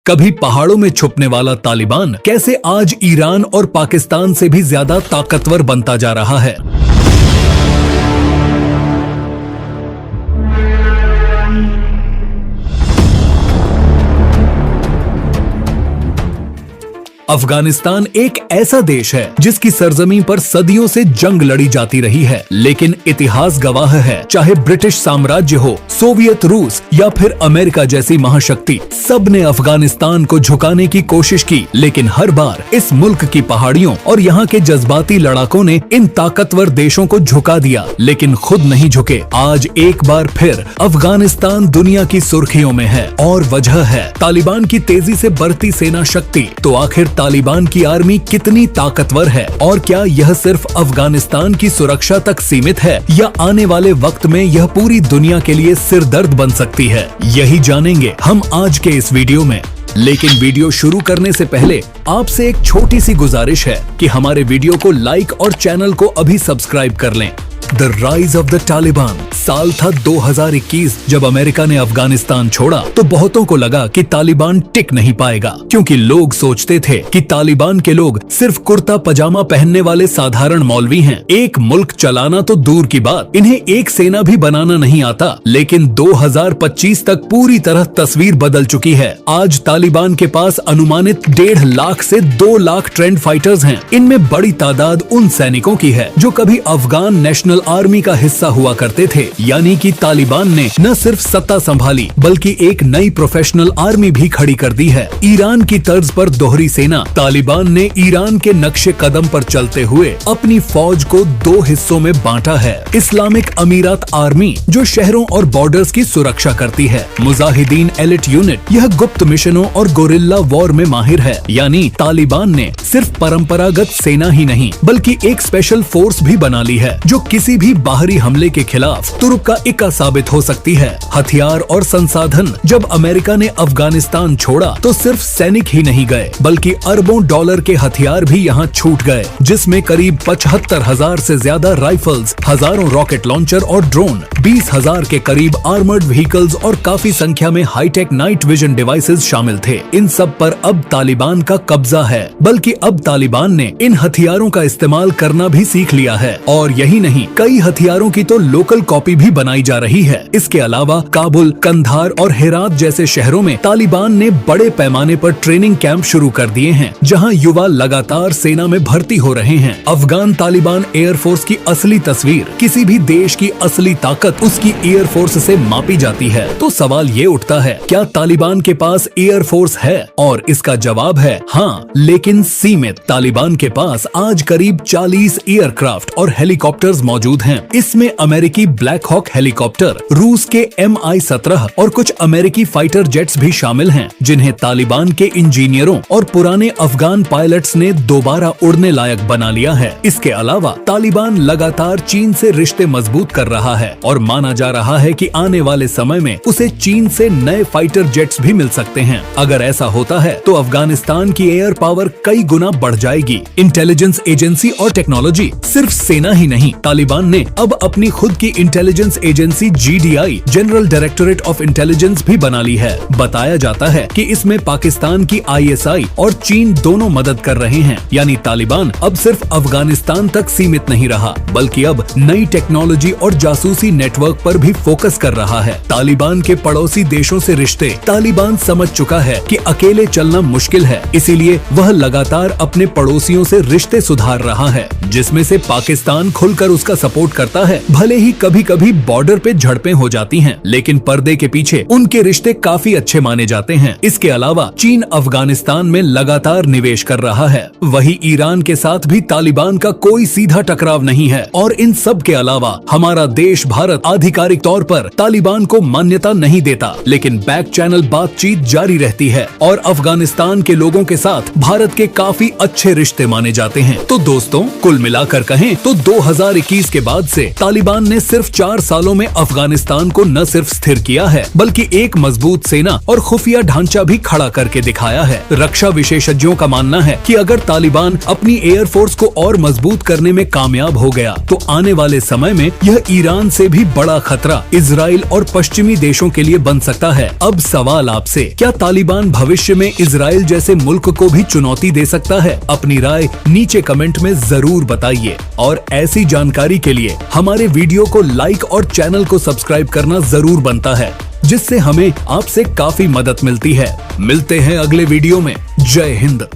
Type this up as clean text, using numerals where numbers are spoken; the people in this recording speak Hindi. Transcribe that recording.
कभी पहाड़ों में छुपने वाला तालिबान कैसे आज ईरान और पाकिस्तान से भी ज्यादा ताकतवर बनता जा रहा है। अफगानिस्तान एक ऐसा देश है जिसकी सरजमीन पर सदियों से जंग लड़ी जाती रही है, लेकिन इतिहास गवाह है, चाहे ब्रिटिश साम्राज्य हो, सोवियत रूस या फिर अमेरिका जैसी महाशक्ति, सब ने अफगानिस्तान को झुकाने की कोशिश की, लेकिन हर बार इस मुल्क की पहाड़ियों और यहाँ के जज्बाती लड़ाकों ने इन ताकतवर देशों को झुका दिया, लेकिन खुद नहीं झुके। आज एक बार फिर अफगानिस्तान दुनिया की सुर्खियों में है और वजह है तालिबान की तेजी से बढ़ती सेना शक्ति। तो आखिर तालिबान की आर्मी कितनी ताकतवर है और क्या यह सिर्फ अफगानिस्तान की सुरक्षा तक सीमित है या आने वाले वक्त में यह पूरी दुनिया के लिए सिरदर्द बन सकती है, यही जानेंगे हम आज के इस वीडियो में। लेकिन वीडियो शुरू करने से पहले आपसे एक छोटी सी गुजारिश है कि हमारे वीडियो को लाइक और चैनल को अभी सब्सक्राइब कर लें। The rise of the Taliban. साल था 2021। जब अमेरिका ने अफगानिस्तान छोड़ा तो बहुतों को लगा कि तालिबान टिक नहीं पाएगा, क्योंकि लोग सोचते थे कि तालिबान के लोग सिर्फ कुर्ता पजामा पहनने वाले साधारण मौलवी हैं। एक मुल्क चलाना तो दूर की बात, इन्हें एक सेना भी बनाना नहीं आता। लेकिन 2025 तक पूरी तरह तस्वीर बदल चुकी है। आज तालिबान के पास अनुमानित 1.5 लाख से 2 लाख ट्रेंड फाइटर्स हैं। इनमें बड़ी तादाद उन सैनिकों की है जो कभी अफगान नेशनल आर्मी का हिस्सा हुआ करते थे, यानी कि तालिबान ने न सिर्फ सत्ता संभाली बल्कि एक नई प्रोफेशनल आर्मी भी खड़ी कर दी है। ईरान की तर्ज पर दोहरी सेना। तालिबान ने ईरान के नक्शे कदम पर चलते हुए अपनी फौज को 2 हिस्सों में बांटा है। इस्लामिक अमीरात आर्मी जो शहरों और बॉर्डर्स की सुरक्षा करती है। मुजाहिदीन एलिट यूनिट, यह गुप्त मिशनों और गोरिल्ला वॉर में माहिर है। यानी तालिबान ने सिर्फ परंपरागत सेना ही नहीं बल्कि एक स्पेशल फोर्स भी बना ली है जो किसी भी बाहरी हमले के खिलाफ तुर्क का इक्का साबित हो सकती है। हथियार और संसाधन। जब अमेरिका ने अफगानिस्तान छोड़ा तो सिर्फ सैनिक ही नहीं गए बल्कि अरबों डॉलर के हथियार भी यहाँ छूट गए, जिसमें करीब 75,000 से ज्यादा राइफल्स, हजारों रॉकेट लॉन्चर और ड्रोन, 20,000 के करीब आर्मर्ड व्हीकल्स और काफी संख्या में हाईटेक नाइट विजन डिवाइसेस शामिल थे। इन सब पर अब तालिबान का कब्जा है, बल्कि अब तालिबान ने इन हथियारों का इस्तेमाल करना भी सीख लिया है। और यही नहीं, कई हथियारों की तो लोकल कॉपी भी बनाई जा रही है। इसके अलावा काबुल, कंधार और हेरात जैसे शहरों में तालिबान ने बड़े पैमाने पर ट्रेनिंग कैंप शुरू कर दिए हैं, जहां युवा लगातार सेना में भर्ती हो रहे हैं। अफगान तालिबान एयरफोर्स की असली तस्वीर। किसी भी देश की असली ताकत उसकी एयरफोर्स से मापी जाती है। तो सवाल ये उठता है, क्या तालिबान के पास एयरफोर्स है? और इसका जवाब है हाँ, लेकिन सीमित। तालिबान के पास आज करीब 40 एयरक्राफ्ट और हेलीकॉप्टर्स मौजूद हैं। इसमें अमेरिकी ब्लैक हॉक हेलीकॉप्टर, रूस के MI-17 और कुछ अमेरिकी फाइटर जेट्स भी शामिल हैं, जिन्हें तालिबान के इंजीनियरों और पुराने अफगान पायलट्स ने दोबारा उड़ने लायक बना लिया है। इसके अलावा तालिबान लगातार चीन से रिश्ते मजबूत कर रहा है और माना जा रहा है कि आने वाले समय में उसे चीन से नए फाइटर जेट्स भी मिल सकते हैं। अगर ऐसा होता है तो अफगानिस्तान की एयर पावर कई गुना बढ़ जाएगी। इंटेलिजेंस एजेंसी और टेक्नोलॉजी। सिर्फ सेना ही नहीं, तालिबान ने अब अपनी खुद की intelligence agency GDI, general directorate of intelligence भी बना ली है। बताया जाता है कि इसमें पाकिस्तान की ISI और चीन दोनों मदद कर रहे हैं। यानी तालिबान अब सिर्फ अफगानिस्तान तक सीमित नहीं रहा बल्कि अब नई टेक्नोलॉजी और जासूसी नेटवर्क पर भी फोकस कर रहा है। तालिबान के पड़ोसी देशों से रिश्ते। तालिबान समझ चुका है कि अकेले चलना मुश्किल है, इसीलिए वह लगातार अपने पड़ोसियों से रिश्ते सुधार रहा है, जिसमें से पाकिस्तान खुलकर उसका सपोर्ट करता है। भले ही कभी कभी बॉर्डर पे झड़पें हो जाती हैं, लेकिन पर्दे के पीछे उनके रिश्ते काफी अच्छे माने जाते हैं। इसके अलावा चीन अफगानिस्तान में लगातार निवेश कर रहा है। वही ईरान के साथ भी तालिबान का कोई सीधा टकराव नहीं है। और इन सब के अलावा हमारा देश भारत आधिकारिक तौर पर तालिबान को मान्यता नहीं देता, लेकिन बैक चैनल बातचीत जारी रहती है और अफगानिस्तान के लोगों के साथ भारत के काफी काफी अच्छे रिश्ते माने जाते हैं। तो दोस्तों, कुल मिलाकर कहें तो 2021 के बाद से तालिबान ने सिर्फ 4 सालों में अफगानिस्तान को न सिर्फ स्थिर किया है, बल्कि एक मजबूत सेना और खुफिया ढांचा भी खड़ा करके दिखाया है। रक्षा विशेषज्ञों का मानना है कि अगर तालिबान अपनी एयरफोर्स को और मजबूत करने में कामयाब हो गया तो आने वाले समय में यह ईरान से भी बड़ा खतरा इजराइल और पश्चिमी देशों के लिए बन सकता है। अब सवाल आपसे, क्या तालिबान भविष्य में इजराइल जैसे मुल्क को भी चुनौती दे सकता है? अपनी राय नीचे कमेंट में जरूर बताइए और ऐसी जानकारी के लिए हमारे वीडियो को लाइक और चैनल को सब्सक्राइब करना जरूर बनता है, जिससे हमें आपसे काफी मदद मिलती है। मिलते हैं अगले वीडियो में। जय हिंद।